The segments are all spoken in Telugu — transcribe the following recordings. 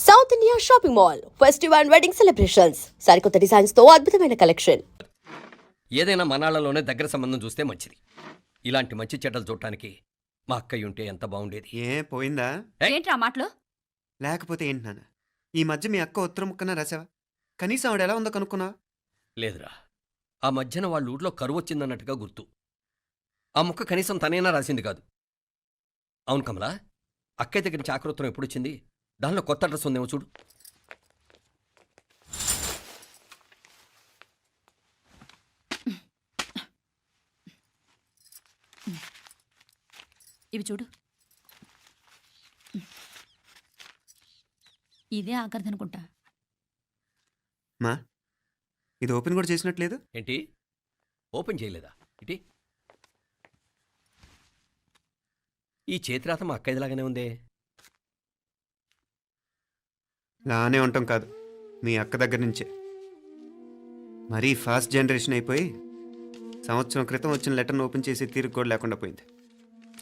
South India shopping mall festive and wedding celebrations సరికొత్త డిజైన్స్ తో అద్భుతమైన కలెక్షన్. ఏదైనా మనాళ్ళలోనే దగ్గర సంబంధం చూస్తే మంచిది. ఇలాంటి మంచి చెడ్డలు చూడటానికి మా అక్కయ్య ఉంటే ఎంత బాగుండేది. పోయిందా? ఏంట్రా మాటలు? లేకపోతే ఏంటి నాన్న, ఈ మధ్య మీ అక్క ఉత్తరం ముక్కన రాసావా? కనీసం ఆవిడ ఎలా ఉందో కనుక్కున్నా? లేదురా, ఆ మధ్యన వాళ్ళ ఊర్లో కరువు వచ్చిందన్నట్టుగా గుర్తు. ఆ ముక్క కనీసం తనైనా రాసింది కాదు. అవును కమలా, అక్కయ్య దగ్గర నుంచి ఆకృతం ఎప్పుడొచ్చింది? దానిలో కొత్త అడ్రస్ ఉందేమో చూడు. ఇవి చూడు. ఇదే ఆఖరిది అనుకుంటా. మా ఇది ఓపెన్ కూడా చేసినట్లేదు. ఏంటి ఓపెన్ చేయలేదా? ఇటీ ఈ చేతిరాత మా అక్కయ్యలాగానే ఉందే. లానే ఉంటాం కాదు, మీ అక్క దగ్గర నుంచే. మరీ ఫాస్ట్ జనరేషన్ అయిపోయి సంవత్సరం క్రితం వచ్చిన లెటర్ను ఓపెన్ చేసి తీరుకు కూడా లేకుండా పోయింది.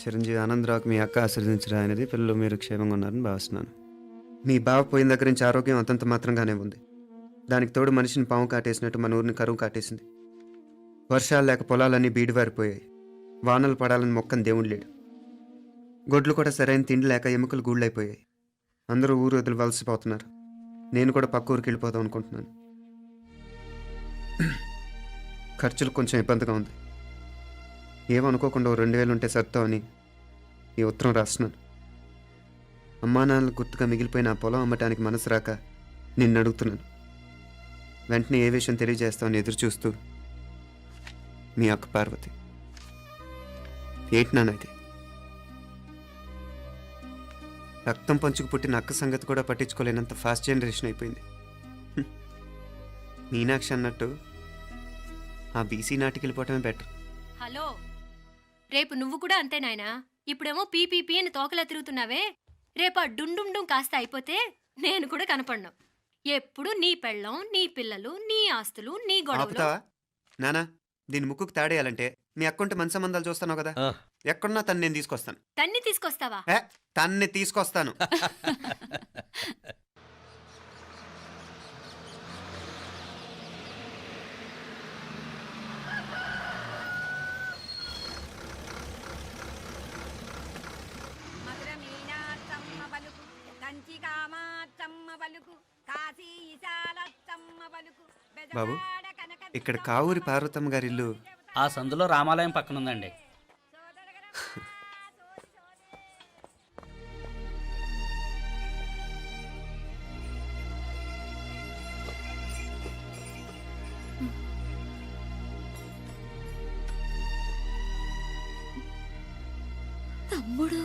చిరంజీవి ఆనందరావుకి మీ అక్క ఆశీర్వదించరా అనేది, పిల్లలు మీరు క్షేమంగా ఉన్నారని భావిస్తున్నాను. మీ బావ పోయిన దగ్గర నుంచి ఆరోగ్యం అంతంత మాత్రంగానే ఉంది. దానికి తోడు మనిషిని పాము కాటేసినట్టు మన ఊరిని కరువు కాటేసింది. వర్షాలు లేక పొలాలన్నీ బీడివారిపోయాయి. వానలు పడాలని మొక్కని దేవుడు లేడు. గొడ్లు కూడా సరైన తిండి లేక ఎముకలు గూళ్ళైపోయాయి. అందరూ ఊరు వదిలి వలసిపోతున్నారు. నేను కూడా పక్క ఊరికి వెళ్ళిపోదాం అనుకుంటున్నాను. ఖర్చులు కొంచెం ఇబ్బందిగా ఉంది. ఏమనుకోకుండా 2000 ఉంటే సర్దామని ఈ ఉత్తరం రాస్తున్నాను. అమ్మా నాన్నలు గుర్తుగా మిగిలిపోయిన ఆ పొలం అమ్మటానికి మనసు రాక నిన్ను అడుగుతున్నాను. వెంటనే ఏ విషయం తెలియజేస్తామని ఎదురు చూస్తూ మీ అక్క పార్వతి. ఏంటి నాన్న ఇది? రక్తం పంచుకు పుట్టిన అక్క సంగతి కూడా పట్టించుకోలేనంత ఫాస్ట్ జనరేషన్ అయిపోయింది. మీనాక్షి అన్నట్టు ఆ బీసీ నాటికి వెళ్ళిపోవటమే బెటర్. హలో, రేపు నువ్వు కూడా అంతే నాయనా. ఇప్పుడేమో పీపీపీ అని తోకలా తిరుగుతున్నావే, రేపు ఆ డుండుండుం కాస్త అయిపోతే నేను కూడా కనపడ్ను. ఎప్పుడు నీ పెళ్ళం, నీ పిల్లలు, నీ ఆస్తులు, నీ గొడవలు. ఆపుతావా నానా? దీని ముక్కుకు తాడేయాలంటే మీ అక్కంటే మంచి సంబంధాలు చూస్తాను కదా. ఆ, ఎక్కడున్నా తను నేను తీసుకొస్తాను. తన్ని తీసుకొస్తావా? తన్ని తీసుకొస్తాను. బాబు, ఇక్కడ కావూరి పార్వతమ్మ గారి ఇల్లు ఆ సందులో రామాలయం పక్కన ఉందండి. తమ్ముడు?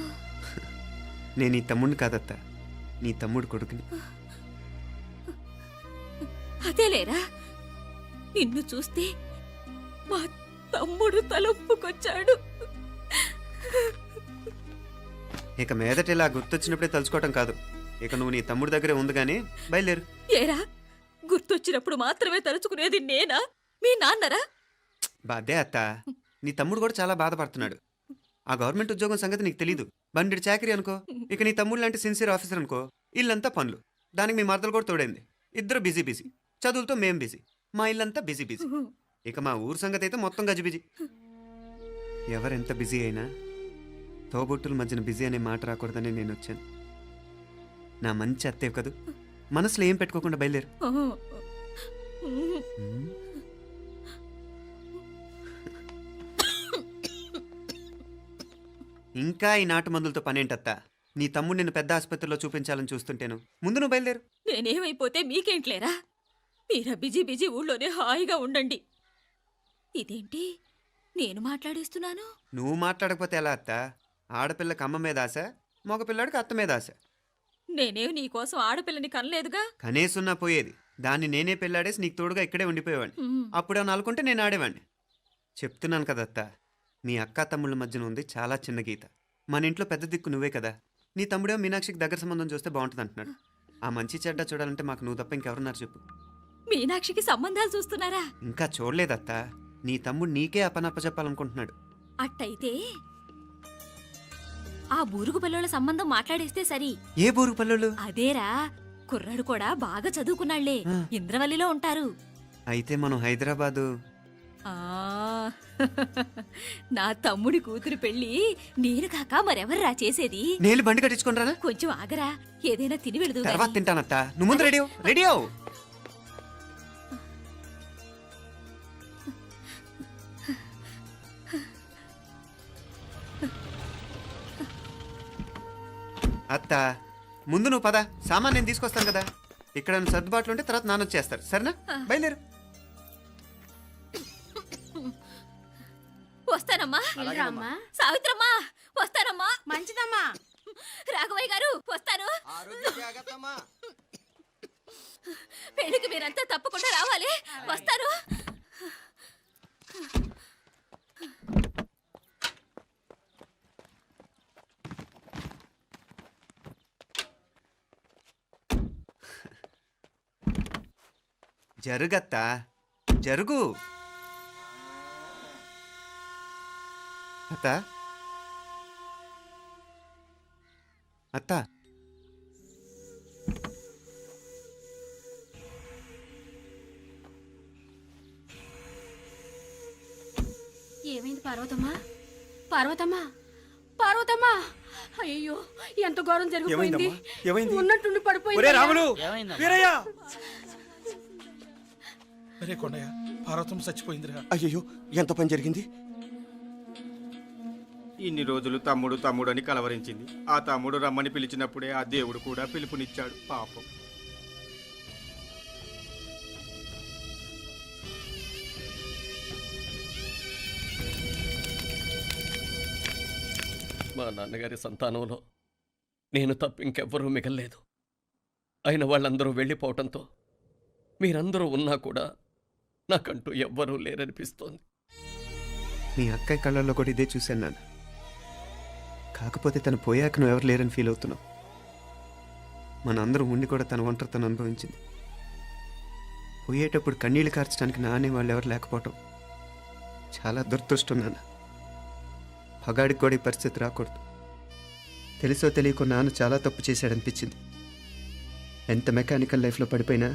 నేను ఈ తమ్ముడిని కాదత్త, నీ తమ్ముడు కొడుకుని. అదేలేరా, నిన్ను చూస్తే మా తమ్ముడు తలొప్పుకొచ్చాడు. ఇక మీదట ఇలా గుర్తొచ్చినప్పుడే తలుచుకోవటం కాదు. ఇక నువ్వు నీ తమ్ముడి దగ్గరే ఉంది కానీ బయలుదేరు. ఏరా, గుర్తొచ్చినప్పుడు మాత్రమే తలుచుకునేది నేనా, మీ నాన్నరా? బాధే అత్త, నీ తమ్ముడు కూడా చాలా బాధపడుతున్నాడు. ఆ గవర్నమెంట్ ఉద్యోగం సంగతి నీకు తెలీదు. బండి చాకరీ అనుకో. ఇక నీ తమ్ముడు లాంటి సిన్సియర్ ఆఫీసర్ అనుకో. ఇల్లంతా పనులు, దానికి మీ మరదలు కూడా తోడైంది. ఇద్దరు బిజీ బిజీ. చదువులతో మేం బిజీ. మా ఇల్లంతా బిజీ బిజీ. ఇక మా ఊరు సంగతి అయితే మొత్తం గజిబిజీ. ఎవరెంత బిజీ అయినా తోబుట్టుల మధ్యన బిజీ అనే మాట రాకూడదని నేను వచ్చాను. నా మంచి అత్తేవి కదూ, మనసులో ఏం పెట్టుకోకుండా బయలుదేరు. ఇంకా ఈ నాటు మందులతో పనేంటత్తా? నీ తమ్ముడు నిన్ను పెద్ద ఆసుపత్రిలో చూపించాలని చూస్తుంటేను. ముందు నువ్వు బయలుదేరు. నేనేమైపోతే మీకేంట్లేరా? మీరా బిజీ బిజీ ఊళ్ళోనే హాయిగా ఉండండి. ఇదేంటి నేను మాట్లాడేస్తున్నాను? నువ్వు మాట్లాడకపోతే ఎలా అత్త? ఆడపిల్లకి అమ్మ మీద ఆశ, మగపిల్లాడికి అత్త మీద ఆశ. నేనేం నీకోసం ఆడపిల్లని కనలేదుగా. కనేసున్నా పోయేది. దాన్ని నేనే పెళ్ళాడేసి నీకు తోడుగా ఇక్కడే ఉండిపోయేవాడిని. అప్పుడేమన్నా అనుకుంటే నేను ఆడేవాడిని. చెప్తున్నాను కదత్తా, మీ అక్క తమ్ముళ్ళ మధ్యన ఉంది చాలా చిన్న గీత. మన ఇంట్లో పెద్ద దిక్కు నువ్వే కదా. నీ తమ్ముడే మీనాక్షికి దగ్గర సంబంధం చూస్తే బాగుంటుంది అంటున్నాడు. ఆ మంచి చెడ్డ చూడాలంటే మాకు నువ్వు తప్ప ఇంకెవరున్నారు చెప్పు? మీనాక్షికి సంబంధాలు చూస్తున్నారా? ఇంకా చూడలేదత్తా. నీ తమ్ముడు నీకే అపనప్ప చెప్పాలనుకుంటున్నాడు. అట్టయితే ఆ బూరుగు పిల్లల సంబంధం మాట్లాడేస్తే సరి. ఏ బూరుగు పల్లెలు? అదేరా, కుర్రాడు కూడా బాగా చదువుకున్నాళ్లే ఇంద్రవల్లిలో ఉంటారు. అయితే మనం హైదరాబాదు. ఆ నా తమ్ముడి కూతురు పెళ్లి నేను కాక మరెవర్రా చేసేది? నేను బండి కట్టించుకుంటారా? కొంచెం ఆగరా, ఏదైనా తిని వెళదు. తర్వాత తింటానత్త. నువ్వు ముందు రెడీ రెడీ అవు. అత్త ముందు నువ్వు పద, సామాన్ నేను తీసుకొస్తాను కదా. ఇక్కడ సర్దుబాట్లు ఉంటే తర్వాత నాన్న వచ్చేస్తారు, సరేనా? బయలుదేరు. వస్తానమ్మా. వెళ్ళరామ్మా. సావిత్రమ్మా వస్తానమ్మా. మంచిదమ్మా. రాఘవయ్య గారు వస్తాను. పెళ్లికి మీరంతా తప్పకుండా రావాలి. వస్తాను. జరుగత్తా, జరుగు. అత్త అత్త ఏమైంది పార్వతమ్మా? పార్వతమ్మా, పార్వతమ్మా! అయ్యో, ఎంత ఘోరం జరిగిపోయింది. ఉన్నట్టుండి పడిపోయింది. రాములు, ఏమైందమ్మా? వీరయ్య! అరే కొండయ్య, పార్వతం చచ్చిపోయిందిరా. అయ్యో, ఎంత పని జరిగింది? ఇన్ని రోజులు తమ్ముడు తమ్ముడు అని కలవరించింది. ఆ తమ్ముడు రమ్మని పిలిచినప్పుడే ఆ దేవుడు కూడా పిలుపునిచ్చాడు. పాపం. మా నాన్నగారి సంతానంలో నేను తప్ప ఇంకెవ్వరూ మిగల్లేదు. అయిన వాళ్ళందరూ వెళ్ళిపోవటంతో మీరందరూ ఉన్నా కూడా నాకంటూ ఎవ్వరూ లేరనిపిస్తోంది. మీ అక్కయ్య కళ్ళల్లో కూడా ఇదే చూశాను నాన్న. కాకపోతే తను పోయాక నువ్వు ఎవరు లేరని ఫీల్ అవుతున్నావు. మన అందరం ఉండి కూడా తన ఒంటరితను అనుభవించింది. పోయేటప్పుడు కన్నీళ్లు కార్చడానికి నానే వాళ్ళు ఎవరు లేకపోవటం చాలా దురదృష్టం నాన్న. పగాడికి కూడా ఈ పరిస్థితి రాకూడదు. తెలుసో తెలియకో నాన్న చాలా తప్పు చేశాడనిపించింది. ఎంత మెకానికల్ లైఫ్లో పడిపోయినా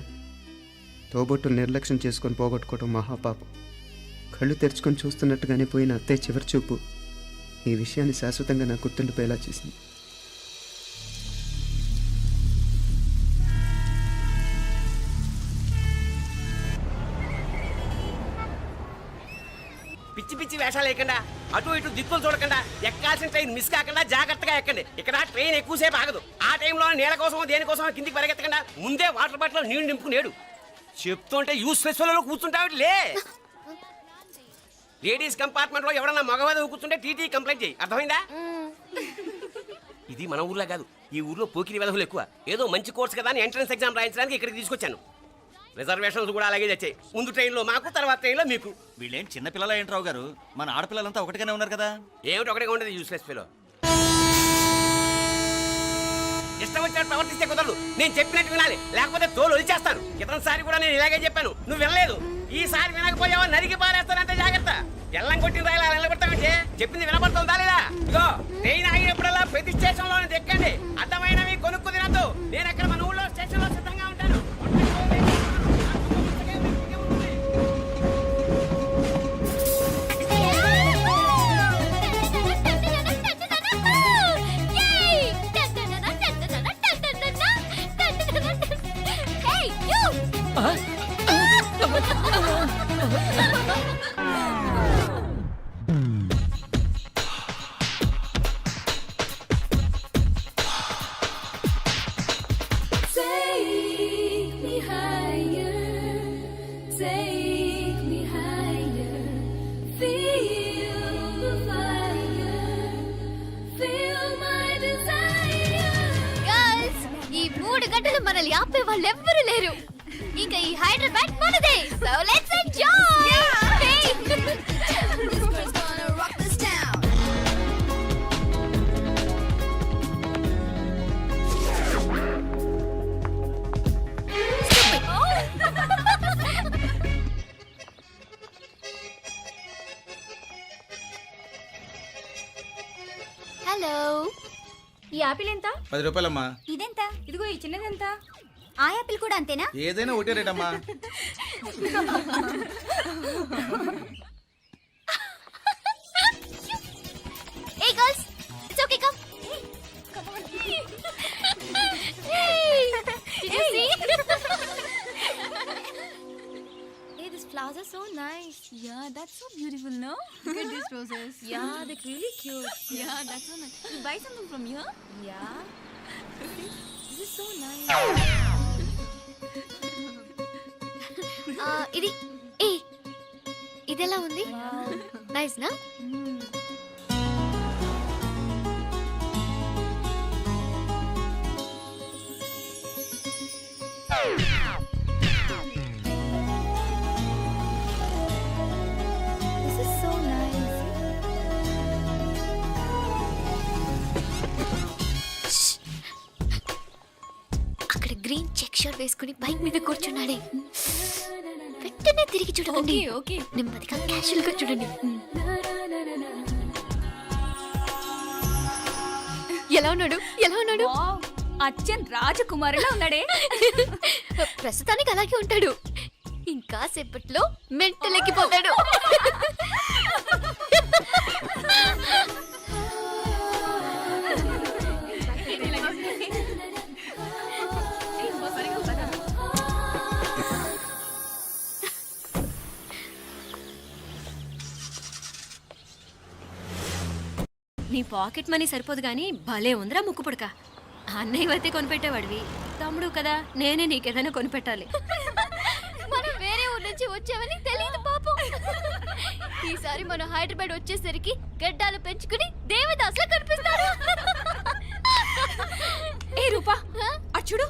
తోబొట్టులు నిర్లక్ష్యం చేసుకొని పోగొట్టుకోవటం మహాపాపం. కళ్ళు తెరుచుకొని చూస్తున్నట్టుగానే పోయిన అత్తయ్య చివరి చూపు ఈ విషయాన్ని శాశ్వతంగా నా గుర్తుండిపోయేలా చేసింది. పిచ్చి పిచ్చి వేషాలు వేయకుండా, అటు ఇటు దిక్కులు చూడకుండా, ఎక్కాల్సిన ట్రైన్ మిస్ కాకుండా జాగ్రత్తగా ఎక్కండి. ఇక్కడ ట్రైన్ ఎక్కువసేపు ఆగదు. ఆ టైంలో నీళ్ళ కోసం దేనికోసం కిందికి పరిగెత్తకుండా ముందే వాటర్ బాటిల్ నీళ్లు నింపుకునేడు. చెప్తుంటే యూస్లెస్ లో కూర్చుంటావు. లే, లేడీస్ కంపార్ట్మెంట్ లో ఎవరన్నా మగవాది కూర్చుంటే టీటీ కంప్లైంట్ చేయి. అర్థమైందా? ఇది మన ఊర్లో కాదు, ఈ ఊర్లో పోకిరి వెధవులు ఎక్కువ. ఏదో మంచి కోర్స్ కదా అని ఎంట్రన్స్ ఎగ్జామ్ రాయించడానికి ఇక్కడికి తీసుకొచ్చాను. రిజర్వేషన్స్ కూడా అలాగే తెచ్చాయి. ముందు ట్రైన్లో మాకు, తర్వాత ట్రైన్లో మీకు. వీళ్ళేం చిన్న పిల్లల ఏంట్రావు గారు? మన ఆడపిల్లలంతా ఒకటిగానే ఉన్నారు కదా. ఏమిటి ఒకటిగా ఉండదు యూస్లెస్ ఫెలో. ఇష్టం వచ్చినట్టు ప్రవర్తిస్తే కుదరదు. నేను చెప్పినట్టు వినాలి, లేకపోతే తోలు వదిలేస్తాను. క్రితంసారి కూడా నేను ఇలాగే చెప్పాను, నువ్వు వినలేదు. ఈసారి వినకపోయావా నరికి పారేస్తానంటే జాగ్రత్త. ఎల్లం కొట్టిన రాయలా నిలబెడతామంటే చెప్పింది వినపడుతుందా లేదా? ఇగో ట్రైన్ ఆగినప్పుడల్లా ప్రతి స్టేషన్ లో ఎక్కండి. అర్థమైనవి కొనుక్కు తినద్దు. నేను అక్కడ మన ఊళ్ళో స్టేషన్ లో సిద్ధంగా ఉంటాను. మనల్ని ఆపే వాళ్ళు ఎవ్వరు లేరు. ఇంకా ఈ హైదరాబాద్ మనదే. So let's enjoy. హలో, ఈ ఆపిల్ ఎంత? 10 రూపాయలమ్మా. ఇదెంత? ఇదిగో ఈ చిన్నది ఎంత? ఆ యాపిల్ కూడా అంతేనా? ఏదైనా ఒకటే రేట్ అమ్మా. Hey girls, it's okay, come. Come on. Hey, did you see? Hey, these flowers are so nice. Yeah, that's so beautiful, no? Look at these roses. Yeah, they're really cute. Yeah, that's so nice. You buy something from here? Yeah. This is so nice. ఇది ఏ ఇదెలా ఉంది? నైస్ నా? This is so nice. అక్కడ గ్రీన్ చెక్ షర్ట్ వేసుకుని బైక్ మీద కూర్చున్నాడే, వెంటనే తిరిగి చూడకండి. Okay. నెమ్మదిగా క్యాషువల్ గా చూడండి. ఎలా ఉన్నాడు? ఎలా ఉన్నాడు? Wow, అచ్చన్ రాజకుమారిలా ఉన్నాడే. ప్రస్తుతానికి అలాగే ఉంటాడు, ఇంకా సేపట్లో మెంటల్ ఎక్కిపోతాడు. నీ పాకెట్ మనీ సరిపోదు గానీ భలే ఉందిరా ముక్కు పుడక. అన్నయ్య అయితే కొనిపెట్టేవాడివి, తమ్ముడు కదా నేనే నీకేదైనా కొనిపెట్టాలి. మనం వేరే ఊరు నుంచి వచ్చామని తెలియదు పాపం. ఈసారి మనం హైదరాబాద్ వచ్చేసరికి గడ్డాలు పెంచుకుని దేవదాసులా కనిపిస్తారు. ఏ రూపా, అటు చూడు.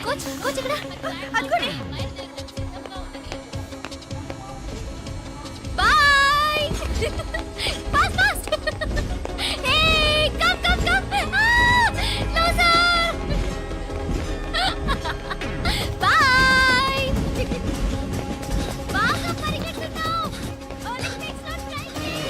కోచ్ కోచ్ ఇక్కడ అదిగోనే. Boy. Fast fast. Hey come come come. Loser. Boy. బాగా పరిగెడుతున్నావు. ఒలింపిక్స్ లో ట్రై చేయి.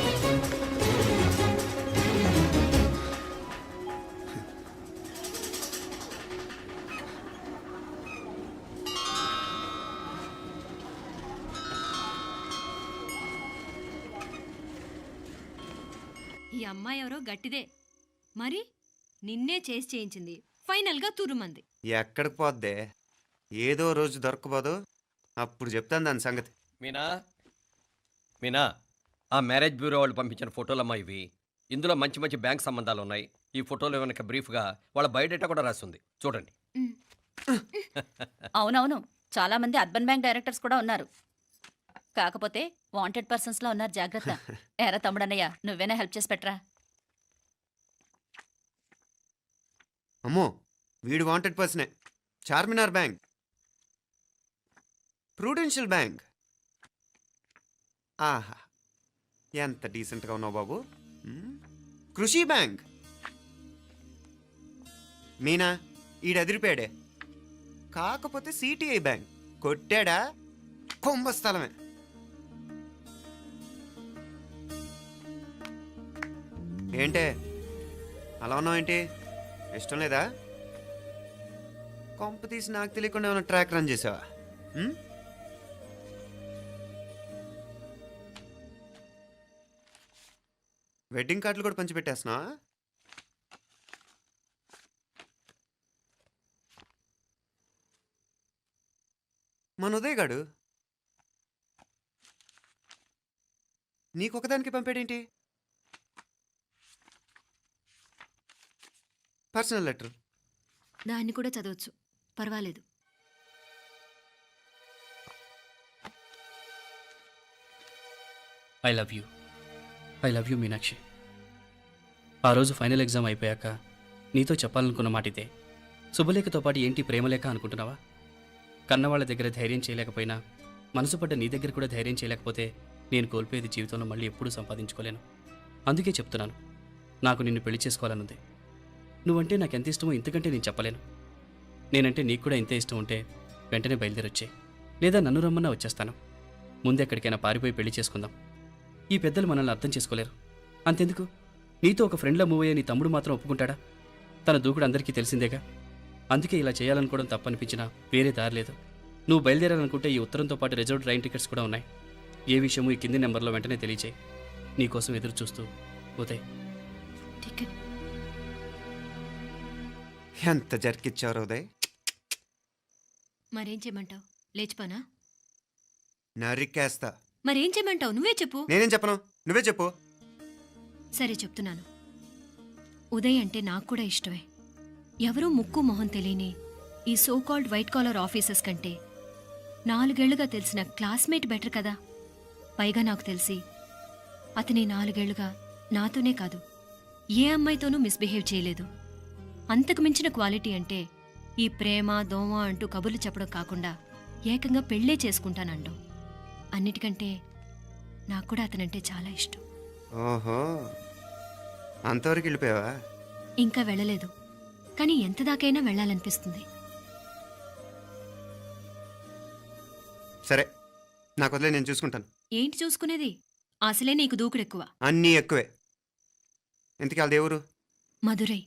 ఈ అమ్మాయి ఎవరో గట్టిదే, మరి నిన్నే చేసి చేయించింది, ఫైనల్ గా తురుమంది. ఎక్కడికి పోద్దే? ఏదో రోజు దొరకబోదు, అప్పుడు చెప్తాను దాని సంగతి. మీనా మీనా, ఆ మ్యారేజ్ బ్యూరో వాళ్ళు పంపించిన ఫోటోలమ్మా ఇవి. ఇందులో మంచి మంచి బ్యాంక్ సంబంధాలు ఉన్నాయి. ఈ ఫోటోలు వెనక బ్రీఫ్గా వాళ్ళ బయోడేటా కూడా రాస్తుంది, చూడండి. అవునవును, చాలా మంది అర్బన్ బ్యాంక్ డైరెక్టర్స్ కూడా ఉన్నారు. కాకపోతే వాంటెడ్ పర్సన్స్ లో ఉన్నారు, జాగ్రత్త. ఎరా తమ్ముడన్నయ్య, నువ్వేనా హెల్ప్ చేసి పెట్టరా? అమ్మో, వీడు వాంటెడ్ పర్సనే. Charminar bank, Prudential bank. ఆహా, ఎంత డీసెంట్గా ఉన్నావు బాబు. కృషి బ్యాంక్. మీనా, ఈడు అదిరిపాడే. కాకపోతే సిటిఐ బ్యాంక్ కొట్టాడా కుంభస్థలమే. ఏంటే అలా ఉన్నావు? ఏంటి ఇష్టం లేదా? కొంప తీసి నాకు తెలియకుండా ఏమైనా ట్రాక్ రన్ చేసావా? వెడ్డింగ్ కార్డులు కూడా పంచిపెట్టేస్తున్నా. మన ఉదయ్ గాడు నీకొకదానికి పంపాడేంటి? Personal letter. దాన్ని కూడా చదవచ్చు, పర్వాలేదు. I love you Meenakshi. ఆ రోజు ఫైనల్ ఎగ్జామ్ అయిపోయాక నీతో చెప్పాలనుకున్న మాట ఇదే. శుభలేఖతో పాటు ఏంటి ప్రేమలేఖ అనుకుంటున్నావా? కన్నవాళ్ళ దగ్గర ధైర్యం చేయలేకపోయినా మనసు పడ్డ నీ దగ్గర కూడా ధైర్యం చేయలేకపోతే నేను కోల్పోయేది జీవితంలో మళ్ళీ ఎప్పుడూ సంపాదించుకోలేను. అందుకే చెప్తున్నాను, నాకు నిన్ను పెళ్లి చేసుకోవాలనుంది. నువ్వంటే నాకు ఎంత ఇష్టమో ఇంతకంటే నేను చెప్పలేను. నేనంటే నీకు కూడా ఇంతే ఇష్టం ఉంటే వెంటనే బయలుదేరొచ్చే, లేదా నన్ను రమ్మన్నా వచ్చేస్తాను. ముందు ఎక్కడికైనా పారిపోయి పెళ్లి చేసుకుందాం. ఈ పెద్దలు మనల్ని అర్థం చేసుకోలేరు. అంతెందుకు, నీతో ఒక ఫ్రెండ్లా మూవ్ అయ్యే నీ తమ్ముడు మాత్రం ఒప్పుకుంటాడా? తన దూకుడు అందరికీ తెలిసిందేగా. అందుకే ఇలా చేయాలనుకోవడం తప్పనిపించినా వేరే దారి లేదు. నువ్వు బయలుదేరాలనుకుంటే ఈ ఉత్తరంతో పాటు రిజర్వ్ ట్రైన్ టికెట్స్ కూడా ఉన్నాయి. ఏ విషయమూ ఈ కింది నెంబర్లో వెంటనే తెలియచేయి. నీకోసం ఎదురు చూస్తూ ఉదయ్. టికెట్ ఎంత జరికిచ్చావు ఉదయ్. మరేం చేయమంటావు? లేచిపోనా? నరికేస్తా. మరేం చేయమంటావు? నువ్వే చెప్పు. నేనేం చెప్పను, నువ్వే చెప్పు. సరే చెప్తున్నాను. ఉదయ్ అంటే నాకు కూడా ఇష్టమే. ఎవరూ ముక్కు మొహం తెలియని ఈ so called white collar officers కంటే 4 ఏళ్లుగా తెలిసిన క్లాస్మేట్ బెటర్ కదా. పైగా నాకు తెలిసి అతని 4 ఏళ్లుగా నాతోనే కాదు ఏ అమ్మాయితోనూ మిస్బిహేవ్ చేయలేదు. అంతకు మించిన క్వాలిటీ అంటే ఈ ప్రేమ దోమ అంటూ కబుర్లు చెప్పడం కాకుండా ఏకంగా పెళ్ళే చేసుకుంటానండు. అన్నిటికంటే నాకు కూడా అతనంటే చాలా ఇష్టం. ఓహో, అంతవరకు వెళ్ళిపోయావా? ఇంకా వెళ్ళలేదు, కానీ ఎంత దాకైనా వెళ్ళాలనిపిస్తుంది. సరే, నాకు వదిలే, నేను చూసుకుంటాను. ఏంటి చూసుకునేది? అసలే నీకు దూకుడెక్కువ. అన్నీ ఎక్కువే. ఇంతకీ వాళ్ళ దేవురు? మధురై.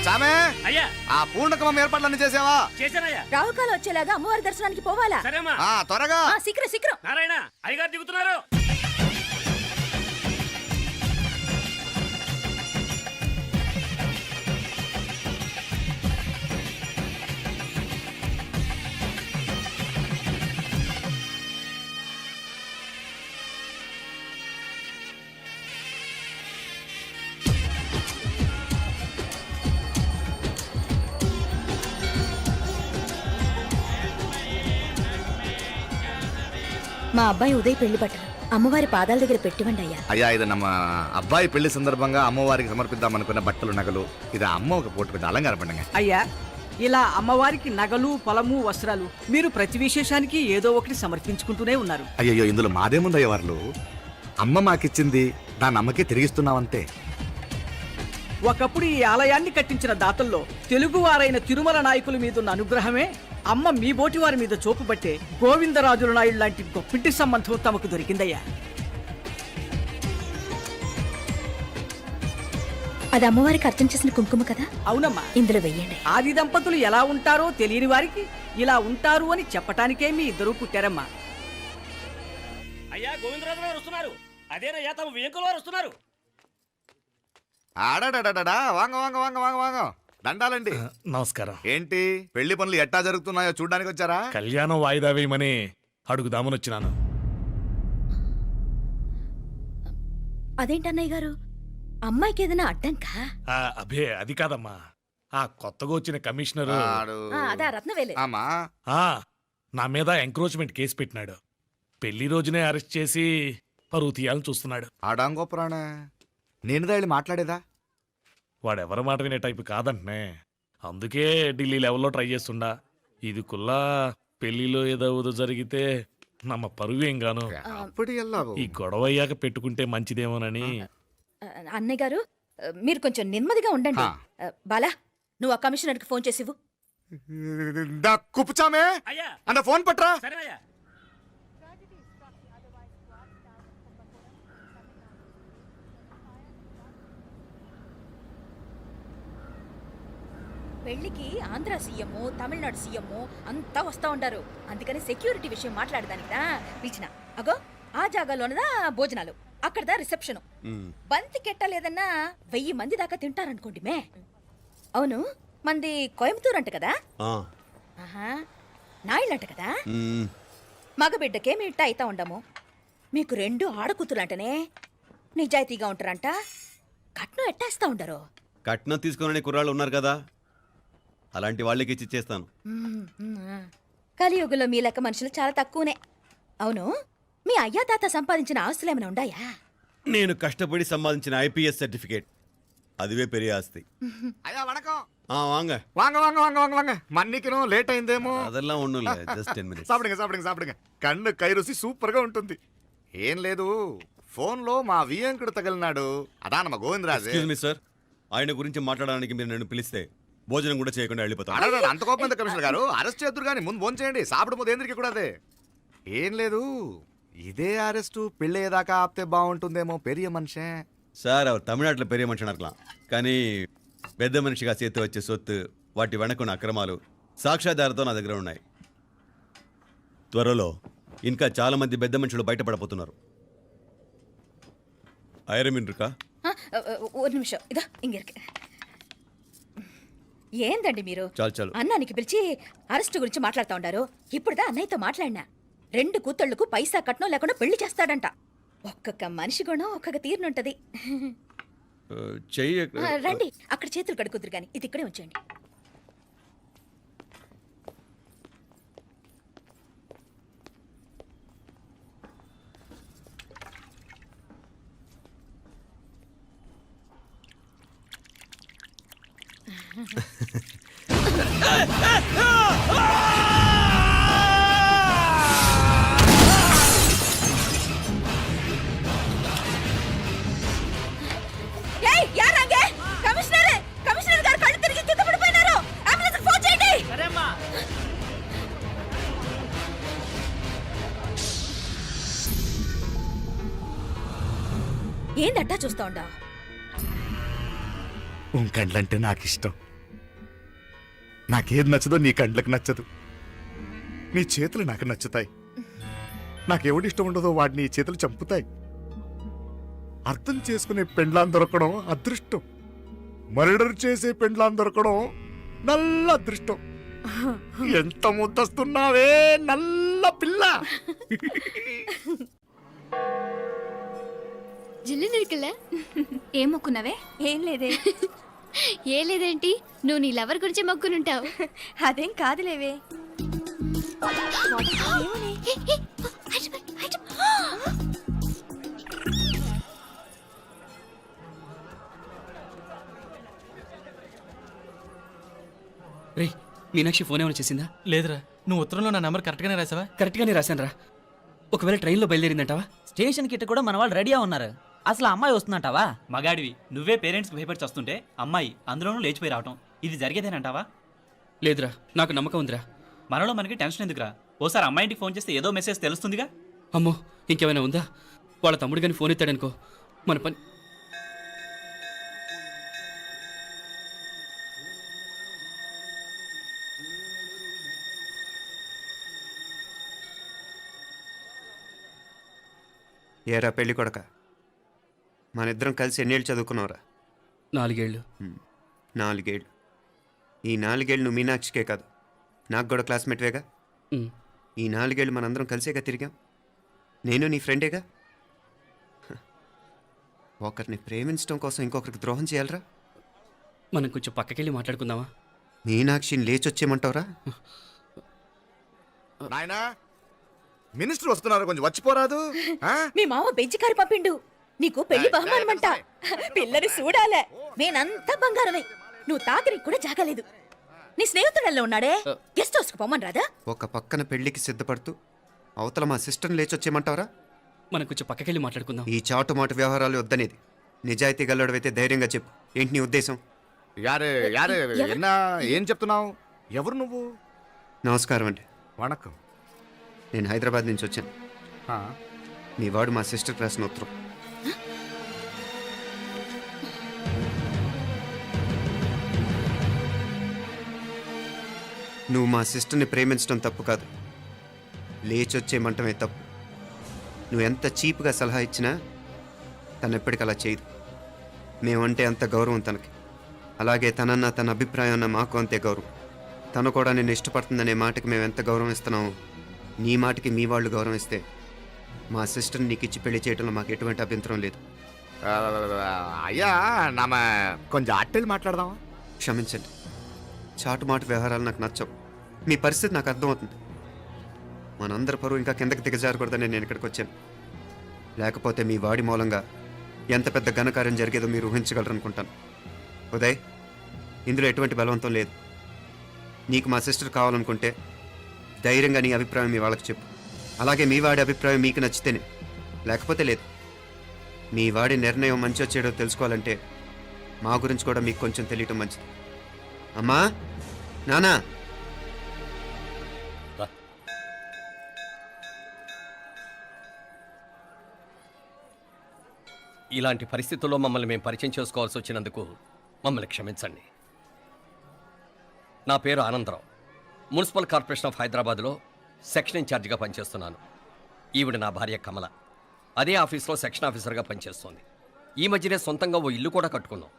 చామే, అయ్యా ఆ పూర్ణకమం ఏర్పాట్లన్నీ చేసావా? చేశానయ్యా. రాహుకాలం వచ్చేలాగా అమ్మవారి దర్శనానికి పోవాలా? సరేమ్మా. త్వరగా. శీఘ్రం శీఘ్రం. నారాయణ అయ్యగారు దిగుతున్నారు. మా అబ్బాయి ఉదయ్ పెళ్లి బట్టలు అమ్మవారి పాదాల దగ్గర పెట్టివండి అయ్యా. అయ్యా, ఇది నమ్మ అబ్బాయి పెళ్లి సందర్భంగా అమ్మవారికి సమర్పిద్దామనుకున్న బట్టలు నగలు. ఇది అమ్మ ఒక పూట పెద్ద అలంకార పండుగ. అయ్యా, ఇలా అమ్మవారికి నగలు పొలము వస్త్రాలు మీరు ప్రతి విశేషానికి ఏదో ఒకటి సమర్పించుకుంటూనే ఉన్నారు. అయ్యో, ఇందులో మాదేముందయ్య వాళ్ళు. అమ్మ మాకిచ్చింది, దాన్ని అమ్మకే తిరిగిస్తున్నామంతే. ఒకప్పుడు ఈ ఆలయాన్ని కట్టించిన దాతల్లో తెలుగువారైన తిరుమల నాయకుల మీదున్న అనుగ్రహమే అమ్మ మీ బోటి వారి మీద చూపుబట్టే గోవిందరాజుల నాయుడు లాంటి గొప్పింటి సంబంధం తమకు దొరికిందయ్యా. అది అమ్మవారికి అర్చన చేసిన కుంకుమ కదా? అవునమ్మా, ఇందులో వెయ్యండి. ఆది దంపతులు ఎలా ఉంటారో తెలియని వారికి ఇలా ఉంటారు అని చెప్పటానికే మీ ఇద్దరు పుట్టారమ్మా. అయ్యా గోవిందరాజు గారు వస్తున్నారు. అదేనయ్యా తమ వెంకుల వారు వస్తున్నారు. ఆడాడా, వాంగ వాంగ వాంగ వాంగ వాంగ. దండాలండి. నమస్కారం. ఏంటి పెళ్లి పనులు ఎట్టా జరుగుతున్నాయో చూడడానికి వచ్చారా? కళ్యాణం వాయిదా వేయమని అడుగుదామని వచ్చినాను. అదేంటన్నయ్య గారు, అమ్మాయికి ఏదైనా అడ్డంకా? అభే అది కాదమ్మా, ఆ కొత్తగా వచ్చిన కమిషనర్ అదా రత్నవేలే. ఆమా నా మీద ఎంక్రోచ్మెంట్ కేసు పెట్టినాడు. పెళ్లి రోజునే అరెస్ట్ చేసి పరువు తీయాలని చూస్తున్నాడు. ఆడాంగో ప్రాణ నేను వెళ్ళి మాట్లాడేదా? వాడెవరి మాట వినే టైపు కాదంటనే. అందుకే ఢిల్లీ లెవెల్లో ట్రై చేస్తుండా. ఇది కుల్లా పెళ్లిలో ఏదో జరిగితే నమ్మ పరువేం గాను. ఈ గొడవ అయ్యాక పెట్టుకుంటే మంచిదేమోనని. అన్నయ్య గారు, మీరు కొంచెం నెమ్మదిగా ఉండండి. బాలా, నువ్వు ఆ కమిషనర్కి ఫోన్ చేసివు. కుప్పుచామే అన్న ఫోన్ పట్రా. సరేనయ్యా. పెళ్లికి ఆంధ్ర సీఎం, తమిళనాడు సీఎం అంతా వస్తా ఉంటారు. అందుకని సెక్యూరిటీ విషయం మాట్లాడదానికిదా పిలిచిన. అగో ఆ జాగాలోనదా భోజనాలు, అక్కడదా రిసెప్షన్. బంతి కెట్టలేదన్నా 1000 మంది దాకా తింటారనుకోండి మే. అవును, మంది కోయంబత్తూర్ అంట కదా? నాయుళ్ళంట కదా? మగబిడ్డకే మీ ఇట్ట అయితా ఉండము. మీకు 2 ఆడకూతులంటనే నిజాయితీగా ఉంటారంట. కట్నం ఎట్టేస్తా ఉండరు. కట్నం తీసుకునే కుర్రాళ్ళు ఉన్నారు కదా. అలాంటి వాళ్ళకి ఇచ్చేస్తాను. కలియుగంలో మీ లెక్క మనుషులు చాలా తక్కువనే. అవును, మీ అయ్యా తాత సంపాదించిన ఆస్తులు ఏమైనా ఉన్నాయా? నేను కష్టపడి సంపాదించిన ఐపీఎస్ సర్టిఫికేట్, అదివే పెరిగే ఆస్తి. అయ్యా వణకం. వాంగ வாங்க வாங்க வாங்க வாங்க வாங்க மன்னிக்கணும் లేట్ అయిందేమో. అదెల్లా ఉండు, జస్ట్ 10 minutes. సాப்பிடுங்க సాப்பிடுங்க సాப்பிடுங்க. కన్ను కై రుచి సూపర్ గా ఉంటుంది. ఏం లేదు, ఫోన్ లో మా వియంకుడు తగిలినాడు. అదా నమ్మ గోవిందరాజు. ఎక్స్క్యూజ్ మీ సార్, ఆయన గురించి మాట్లాడడానికి మీరు నన్ను పిలిస్తే భోజనం కూడా చేయకుండా వెళ్ళిపోతాను. అడగదు, అంత కోపం ఎంత కమిషనర్ గారు? అరెస్ట్ చేద్దరు కానీ ముందు ఫోన్ చేయండి. సాப்பிடும் పోతే ఎందుకు కూడా అదే. ఏం లేదు, ఇదే అరెస్టు పెళ్ళేదాకా ఆపితే బాగుంటుందేమో. పెరియ మనిషే సార్, அவர் தமிழ்நாட்டில் பெரிய మనిషి இருக்கலாம், కానీ పెద్ద మనిషిగా చేతి వచ్చే సొత్తు, వాటి వెనకున్న అక్రమాలు సాక్ష్యాధారతో నా దగ్గర ఉన్నాయి. త్వరలో ఇంకా చాలా మంది పెద్ద మనుషులు బయటపడబోతున్నారు. ఐరమిన్ రుకా ஒரு நிமிஷம், இதோ இங்க இருக்கு. ఏందండి మీరు? చాలు చాలు. అన్నానికి పిలిచి అరెస్ట్ గురించి మాట్లాడుతూ ఉండారు. ఇప్పుడుదా అన్నయ్యతో మాట్లాడినా. 2 కూతుళ్లకు పైసా కట్నం లేకుండా పెళ్లి చేస్తాడంట. ఒక్కొక్క మనిషి గుణం ఒక్కొక్క తీరునుంటది. చెయ్యి రండి, అక్కడ చేతులు కడుకుదురు గాని ఇది ఇక్కడే ఉంచండి. ఏయ్, యారాంగే? కమిషనర్ గారు కళ్ళు తిరిగి కింద పడిపోయినారు. అంబులెన్స్ ఫోన్ చేయండి. ఏందట్టా చూస్తా ఉండా? కండ్లంటే నాకు ఇష్టం. నాకేది నచ్చదో నీ కండ్లకు నచ్చదు. నీ చేతులు నాకు నచ్చుతాయి. నాకెవడి ఇష్టం ఉండదో వాడిని నీ చేతులు చంపుతాయి. అర్థం చేసుకునే పెండ్లాం దొరకడం అదృష్టం. మర్డర్ చేసే పెండ్లాం దొరకడం నల్ల అదృష్టం. ఎంత ముద్దస్తున్నావే నల్ల పిల్ల. జిల్లి నిరికలే ఏం మొక్కున్నావే? ఏం లేదే. ఏ లేదేంటి, నువ్వు నీ లవర్ గురించి మొక్కునుంటావు. అదేం కాదులేవే. రే, మీనాక్షి ఫోన్ ఏమైనా చేసిందా? లేదురా, నువ్వు ఉత్తరంలో నా నెంబర్ కరెక్ట్గానే రాసావా? కరెక్ట్గానే రాశాను రా. ఒకవేళ ట్రైన్లో బయలుదేరిందంటావా? స్టేషన్ కిட்ட కూడా మన వాళ్ళు రెడీగా ఉన్నారు. అసలు అమ్మాయి వస్తుందంటావా? మగాడివి నువ్వే పేరెంట్స్కి భయపడి వస్తుంటే అమ్మాయి అందులోనూ లేచిపోయి రావటం ఇది జరిగేదేనంటావా? లేదురా, నాకు నమ్మకం ఉందిరా. మనలో మనకి టెన్షన్ ఎందుకురా? ఓసారి అమ్మాయి ఇంటికి ఫోన్ చేస్తే ఏదో మెసేజ్ తెలుస్తుందిగా. అమ్మో, ఇంకేమైనా ఉందా? వాళ్ళ తమ్ముడు కానీ ఫోన్ ఎత్తాడనుకో, మన పని. ఏరా పెళ్ళి కొడక, మన ఇద్దరం కలిసి ఎన్నేళ్ళు చదువుకున్నావురా? 4 ఏళ్ళు. 4 ఏళ్ళు. ఈ 4 ఏళ్ళు నువ్వు మీనాక్షికే కాదు, నాకు కూడా క్లాస్మేట్వేగా. ఈ 4 ఏళ్ళు మనందరం కలిసేగా తిరిగాం. నేను నీ ఫ్రెండేగా. ఒకరిని ప్రేమించడం కోసం ఇంకొకరికి ద్రోహం చేయాలరా? మనం కొంచెం పక్కకెళ్ళి మాట్లాడుకుందామా? మీనాక్షిని లేచొచ్చేయమంటావురా? నాయనా, మినిస్టర్ వస్తున్నారు, కొంచెం వచ్చిపోరాదు. మీ మామ బెంచికారు పంపిండు. నీకు పెళ్లి బహుమానమంట. పిల్లని చూడాలే. నేనంతా బంగారమే. నువ్వు తాకరికి కూడా జాగలేదు. నీ స్నేహితుడల్లో ఉన్నాడే, గెస్ట్ హౌస్కి పొమ్మని రాదా? ఒక పక్కన పెళ్లికి సిద్ధపడుతూ అవతల మా సిస్టర్ని లేచొచ్చేయమంటావురా? మనం కొంచెం పక్కకెళ్ళి మాట్లాడుకుందాం. ఈ చాటుమాటు వ్యవహారాలు వద్దనేది. నిజాయితీ గల్లడవైతే ధైర్యంగా చెప్పు, ఏంటి నీ ఉద్దేశం? యారే యారే ఎన్నా ఏం చెప్తున్నావు? ఎవరు నువ్వు? నమస్కారం అండి. వణకం. నేను హైదరాబాద్ నుంచి వచ్చాను. మీ వాడు మా సిస్టర్ రాసిన ఉత్తరం. నువ్వు మా సిస్టర్ని ప్రేమించడం తప్పు కాదు, లేచొచ్చేయమంటమే తప్పు. నువ్వు ఎంత చీప్గా సలహా ఇచ్చినా తను ఎప్పటికీ అలా చేయదు. మేమంటే అంత గౌరవం తనకి. అలాగే తనన్న తన అభిప్రాయం అన్న మాకు అంతే గౌరవం. తను కూడా నేను ఇష్టపడుతుందనే మాటకి మేము ఎంత గౌరవం ఇస్తున్నామో నీ మాటకి మీ వాళ్ళు గౌరవం ఇస్తే మా సిస్టర్ని నీకు ఇచ్చి పెళ్లి చేయడంలో మాకు ఎటువంటి అభ్యంతరం లేదు. అయ్యా నామ కొంచెం అట్టెళ్ళి మాట్లాడదామా? క్షమించండి, చాటుమాటు వ్యవహారాలు నాకు నచ్చవు. మీ పరిస్థితి నాకు అర్థమవుతుంది. మనందరి పరువు ఇంకా కిందకి దిగజారకూడదని నేను ఇక్కడికి వచ్చాను. లేకపోతే మీ వాడి మూలంగా ఎంత పెద్ద ఘనకార్యం జరిగేదో మీరు ఊహించగలరు అనుకుంటాను. ఉదయ్, ఇందులో ఎటువంటి బలవంతం లేదు. నీకు మా సిస్టర్ కావాలనుకుంటే ధైర్యంగా నీ అభిప్రాయం మీ వాళ్ళకి చెప్పు. అలాగే మీ వాడి అభిప్రాయం మీకు నచ్చితేనే, లేకపోతే లేదు. మీ వాడి నిర్ణయం మంచి వచ్చేడో తెలుసుకోవాలంటే మా గురించి కూడా మీకు కొంచెం తెలియటం మంచిది. అమ్మా, నానా, ఇలాంటి పరిస్థితుల్లో మమ్మల్ని మేము పరిచయం చేసుకోవాల్సి వచ్చినందుకు మమ్మల్ని క్షమించండి. నా పేరు ఆనందరావు. మున్సిపల్ కార్పొరేషన్ ఆఫ్ హైదరాబాద్లో సెక్షన్ ఇన్ఛార్జిగా పనిచేస్తున్నాను. ఈవిడ నా భార్య కమల. అదే ఆఫీస్లో సెక్షన్ ఆఫీసర్గా పనిచేస్తోంది. ఈ మధ్యనే సొంతంగా ఓ ఇల్లు కూడా కట్టుకున్నాం.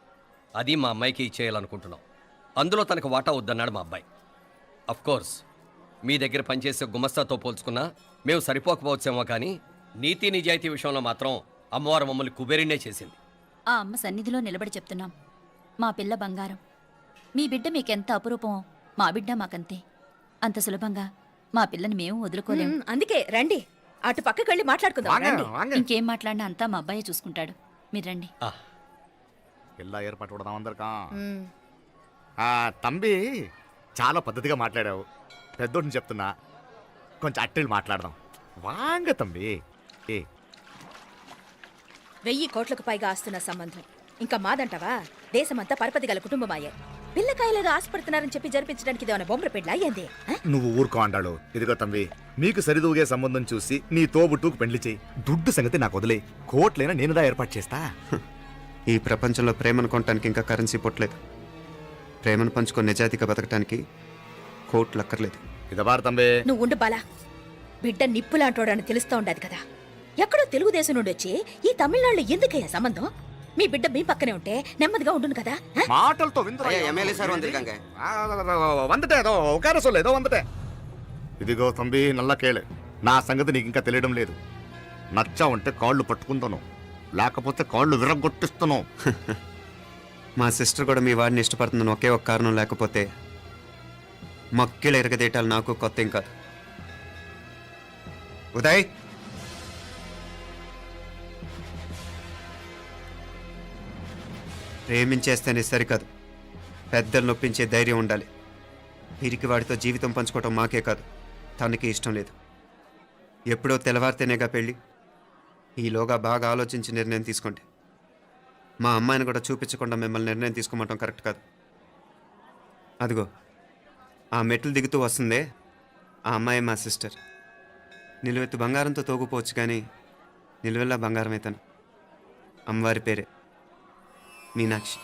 అది మా అమ్మాయికి ఇచ్చేయాలనుకుంటున్నాం. అందులో తనకు వాటా వద్దన్నాడు మా అబ్బాయి. అఫ్కోర్స్ మీ దగ్గర పనిచేసే గుమస్తాతో పోల్చుకున్నా మేము సరిపోకపోవచ్చేమో, కానీ నీతి నిజాయితీ విషయంలో మాత్రం అమ్మవారు మమ్మల్ని కుబేరినే చేసింది. ఆ అమ్మ సన్నిధిలో నిలబడి చెప్తున్నాం, మా పిల్ల బంగారం. మీ బిడ్డ మీకెంత అపురూపమో మా బిడ్డ మాకంతే. అంత సులభంగా మా పిల్లని మేము వదులుకోలేము. అందుకే రండి, అటు పక్కకి వెళ్ళి మాట్లాడుకుందాం. రండి. ఇంకేం మాట్లాడినా అంతా మా అబ్బాయే చూసుకుంటాడు. మీరు రండి. ಎಲ್ಲ ఏర్పాటు కొడదాం అందరికా. మ్మ్. తంబి చాలా పద్ధతిగా మాట్లాడావు. పెద్దోడిని చెప్తున్నా, కొంచెం అట్టెళ్ళు మాట్లాడదాం. వాంగ తంబి. 1000 కోట్లకు పైగా ఆస్తున్న సంబంధం ఇంకా మాదంటావా? దేశమంతా పరపతి గల కుటుంబమాయే. పిల్లకాయలేదో ఆశపడుతున్నారని చెప్పి జరిపించడానికి ఇదేమైనా బొమ్మర పెళ్ళి అయ్యింది? నువ్వు ఊరుకో అండాడు. ఇదిగో తంబి, మీకు సరిదూగే సంబంధం చూసి నీ తోబుట్టుకు పెళ్లి చేయి. దుడ్డు సంగతి నాకు వదిలే. కోట్లైనా నేనుదా ఏర్పాటు చేస్తా. ఈ ప్రపంచంలో ప్రేమను కొనటానికి ఇంకా కరెన్సీ పుట్టలేదు. ప్రేమను పంచుకొని నిజాయితీగా బతకటానికి కోట్లు అక్కర్లేదు. ఇదబారు తంబి. నువ్వు ఉండు బాలా. బిడ్డ నిప్పులాంటోడని తెలుస్తూ ఉండదు కదా. ఎక్కడో తెలుగుదేశం నుండి వచ్చి ఈ తమిళనాడులో ఎందుకయ్యా సంబంధం? మీ బిడ్డ మీ పక్కనే ఉంటే నెమ్మదిగా ఉండును కదా. మాటలతో ఎమ్మెల్యే సార్ వందిరికాంగ వందటే ఏదో ఒక ఏదో వందటే. ఇదిగో తంబి, నల్ల కేళే. నా సంగతి నీకు ఇంకా తెలియడం లేదు. నచ్చా ఉంటే కాళ్ళు పట్టుకుంటాను, లేకపోతే కాళ్ళు విరగొట్టిస్తాను. మా సిస్టర్ కూడా మీ వాడిని ఇష్టపడుతుందని ఒకే ఒక కారణం లేకపోతే మక్కిళ్ళ ఎరగదేయటాలు నాకు కొత్త ఏం కాదు. ఉదయ్, ప్రేమించేస్తేనే సరికాదు, పెద్దలు నొప్పించే ధైర్యం ఉండాలి. వీరికి వాడితో జీవితం పంచుకోవటం మాకే కాదు, తనకి ఇష్టం లేదు. ఎప్పుడో తెల్లవారితేనేగా పెళ్ళి. ఈలోగా బాగా ఆలోచించి నిర్ణయం తీసుకోండి. మా అమ్మాయిని కూడా చూపించకుండా మిమ్మల్ని నిర్ణయం తీసుకోమంటాం కరెక్ట్ కాదు. అదిగో ఆ మెట్లు దిగుతూ వస్తుందే, ఆ అమ్మాయి మా సిస్టర్. నిలువెత్తు బంగారంతో తోగుపోవచ్చు, కానీ నిలువెల్లా బంగారం అవుతాను. అమ్మవారి పేరే మీనాక్షి.